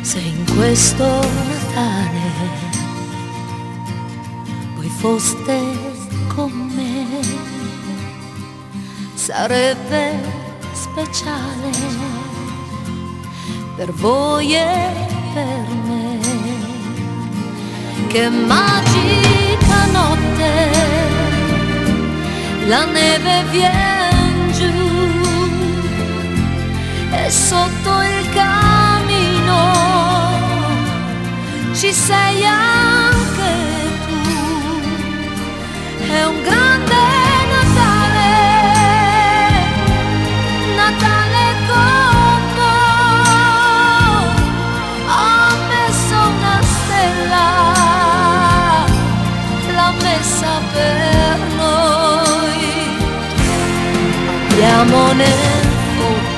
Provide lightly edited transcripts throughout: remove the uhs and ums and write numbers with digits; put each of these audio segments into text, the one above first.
Se in questo Natale voi foste con me, sarebbe speciale per voi e per me. Che magica notte, la neve vien giù e sotto il camino ci sei anche tu. È un grande Natale, Natale con voi. Ho messo una stella, l'ha messa per noi. Abbiamo nel forno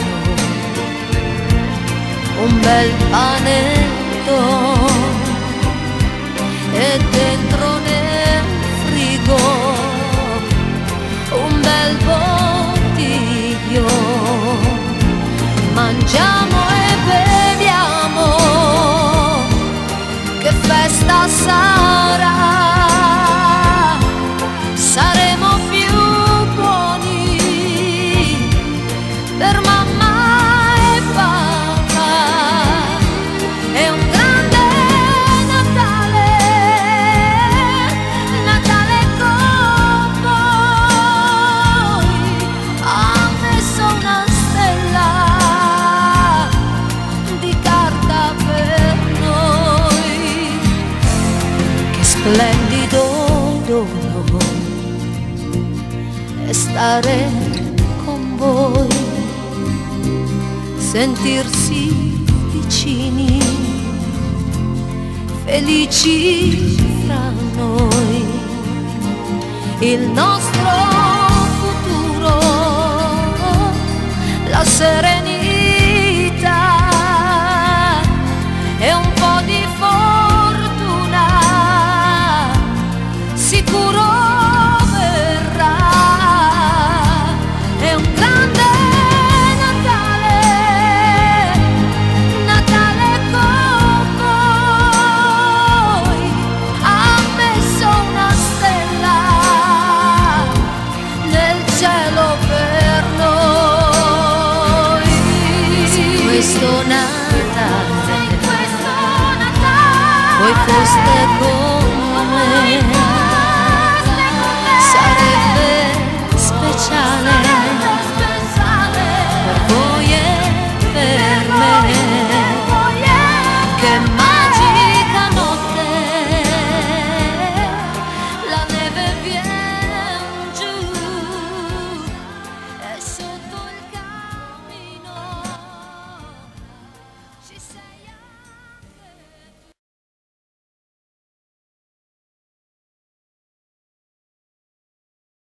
un bel panetto e dentro nel frigo un bel bottiglio. Mangiamo e beviamo, che festa sarà. Saremo più buoni per mamma e papà. È un grande Natale, Natale con voi. Ho messo una stella di carta per noi. Che splendido dono è stare con voi, sentirsi vicini, felici fra noi. Il nostro futuro, la serenità e un po' di fortuna sicuro verrà. È un grande Natale, Natale con voi. Ha messo una stella nel cielo per noi. Se in questo Natale voi foste con me,